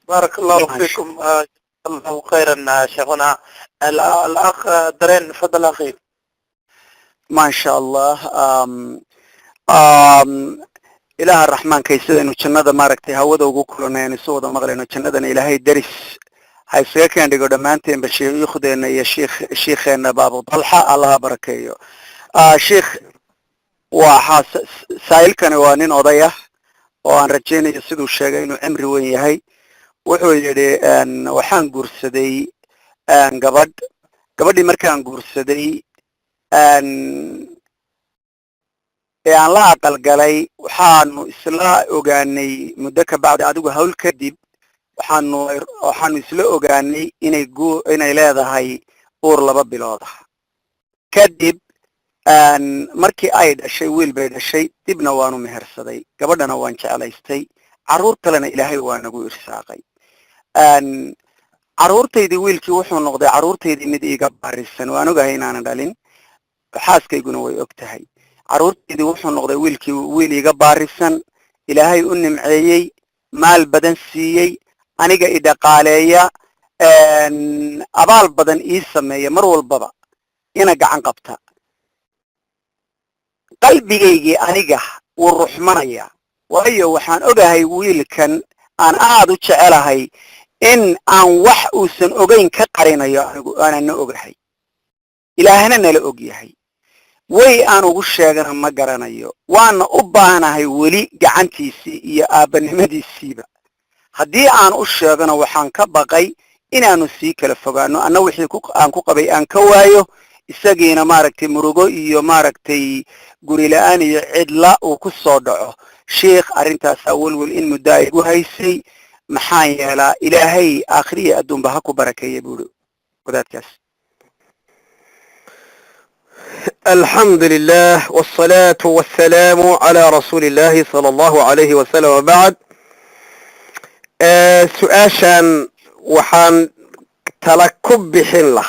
بارك الله فيكم. الله خيرا شيخنا. الأخ درين تفضل أخي. ما شاء الله. إله الرحمن كيسد إنه جنة ما ركتي هودا وقولنا يعني سودا مغرب إنه جنة إلهي درس هاي سيكون عندي قدام أنتين بشيء يأخذنا يا شيخ باب طلحة الله بركيه. شيخ وحاس سائل كان وانين أضيع وأن رجينا يصيدوا الشيء إنه أمر وين هاي وحولي أن وحان قرصدي أن قبل مركان قرصدي أن aan la aqal galay waxaanu isla ogaanay muddo ka bacdi adigu hawl kadib waxaanu isla ogaanay inay leedahay uur 2 bilood ah kadib markii ay dhashay wiil bay dhashay dibna waanu mehersaday gabadhana waan jeclaystay caruur kalena ilaahay waa nagu irsaaqay caruurtaydii wiilkii wuxuu noqday caruurtaydii mid iiga baarisan waan ogahay inaanan dhalin xaaskayguna way ogtahay caruurteedii wuxuu noqday wiil iga baarisan ilaahay u nimceeyey maal badan siiyey aniga i dhaqaaleeya abaal badan ii sameeya mar walbaba ina gacan qabta qalbigaygii aniga wuu ruxmanaya waayo waxaan ogahay wiilkan aan aad u jecelahay in aan wax uusan ogeyn ka qarinayo anigu aanana ogahay ilaahna nala og yahay way aan ugu sheegana ma garanayo waana u baahanahay weli gacantiisii iyo aabanimadiisiiba haddii aan u sheegana waxaan ka baqay inaanu sii kala fogaano anna wixii aan ku qabay aan ka waayo isagiina maaragtay murugo iyo maaragtay guri la'aan iyo cidla uu ku soo dhaco sheekh arrintaas awalwal in muddo ay igu haysay maxaan yeelaa ilaahay aakhiriya adduunba ha ku barakeeya buuri wadaadkaas. الحمد لله والصلاة والسلام على رسول الله صلى الله عليه وسلم وبعد. سؤاشا وحان تلكب بحله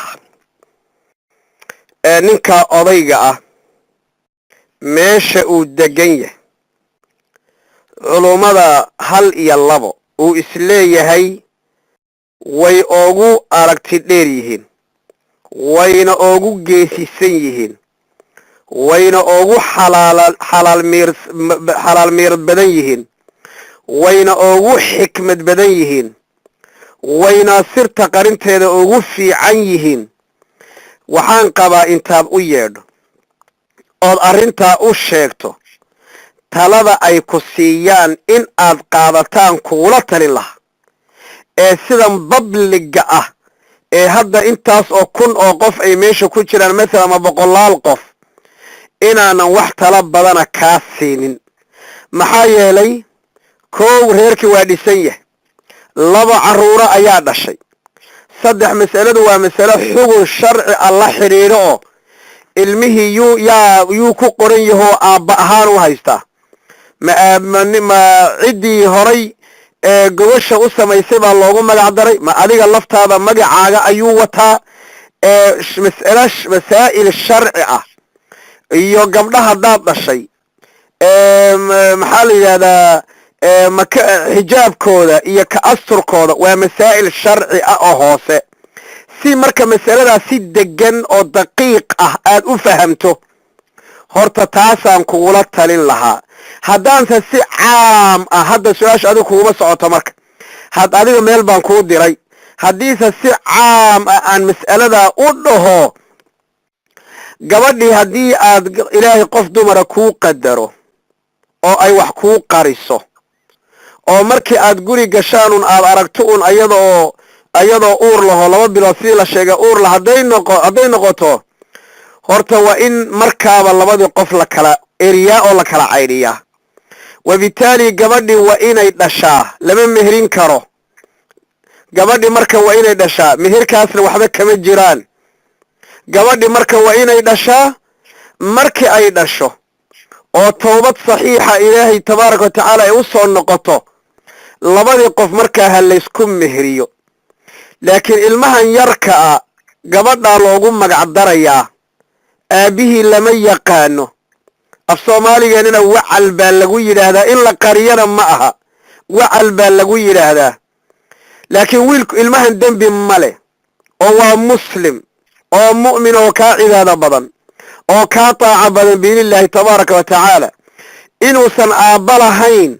ننكا أضيقة ماشا ودقية علومة هل يلبو وإسلية هي ويأوغو أركتديريهن wayna ugu geesisan yihiin wayna ugu xalaal miir badan yihiin wayna ugu xikmad badan yihiin wayna sirta qarinteeda ugu fiican yihiin waxaan qabaa intaad u yeedho ood arrintaa u sheegto talada ay ku siiyaan in aad qaadataan kuula talin laha ee sidan babliga ah ee hadda intaas oo kun oo qof ay meesha ku jiraan mesela ama 100 qof inaanan wax tala badana kaa siinin maxaa yeelay koow reerkii waa dhisan yahay 2 caruura ayaa dhashay 3 mas'aladu waa mas'alo xugun sharci Allah xiriiro oo ilmihii yuu ku qoran yahay aabba ahaan u haystaa ma cidii horay gobasha u samaysay baa loogu magac daray ma adiga laftaada magacaaga ayuu wataa masaa'il sharci ah iyo gabdhaha daad dhashay maxaa la yiraahdaa xijaabkooda iyo ka asturkooda waa masaa'il sharci ah oo hoose si marka mas'aladaas si degan oo daqiiq ah aad u fahamto horta taasaan kugula talin lahaa haddaanse si caam ah hadda su-aasha adigu kuguma socoto marka adiga meel baan kuu diray haddiise si caam ah aan mas'aladaa u dhaho gabadhii haddii aad ilaahay qof dumara kuu qadaro oo ay wax kuu qariso oo markii aad guri gashaanun aad aragto un ayadoo uur laho 2 bilood sidii la sheegay uur la hadday noqoto horta waa in markaaba labadii qof la kala eriyaa oo la kala caydhiyaa wabitaali gabadhii waa inay dhashaa lama meherin karo gabadhii marka waa inay dhashaa meherkaasna waxba kama jiraan gabadhii marka waa inay dhashaa markii ay dhasho oo toobad saxiixa ilaahay tabaaraka wa tacaala ay u soo noqoto labadii qof markaa ha laysku meheriyo laakiin ilmahan yarka ah gabadhaa loogu magac darayaa aabihii lama yaqaano af Soomaaligeena wacal baa lagu yiraahdaa in la qariyana ma aha wacal baa lagu yiraahdaa laakiin wiilku ilmahan dembi male oo waa muslim oo mu'min oo kaa cibaado badan oo kaa taaca badan biidnillaahi tabaaraka wa tacaala inuusan aabba lahayn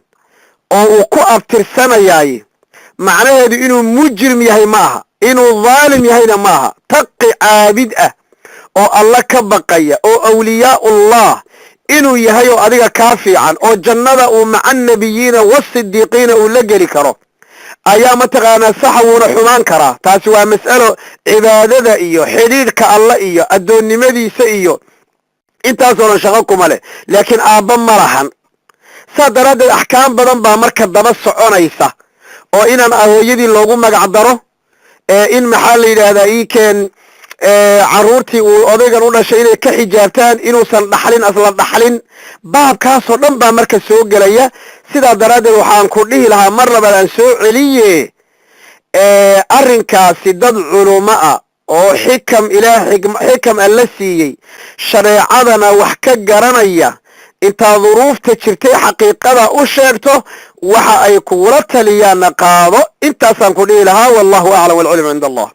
oo uu ku abtirsanayaay macnaheedu inuu mujrim yahay ma aha inuu dhaalim yahayna ma aha taqi caabid ah oo alla ka baqaya oo awliyaa'ullah inuu yahay oo adiga kaa fiican oo jannada uu maca annabiyiina waasidiiqiina uu la geli karo ayaa mataqaanaa saxa wuuna xumaan karaa taasi waa mas'alo cibaadada iyo xidhiidhka alla iyo addoonnimadiisa iyo intaasoo dhan shaqo kuma leh laakiin aabba ma lahan saa daraaddeed axkaam badan baa marka daba soconaysa oo inaan hooyadii loogu magac daro in maxaa la yidhaahdaa iikeen carruurtii uu odaygan u dhashay inay ka xijaabtaan inuusan dhaxlin asla dhaxlin baabkaasoo dhan baa marka soo gelaya sidaa daraaddeed waxaan ku dhihi lahaa mar labaad aan soo celiye arrinkaasi dad culumo ah oo xikam alla siiyey shareecadana wax ka garanaya intaa duruufta jirtay xaqiiqada u sheegto waxa ay kugula taliyaanna qaado intaasaan ku dhihi lahaa wallahu aclam walcilmu cinda allah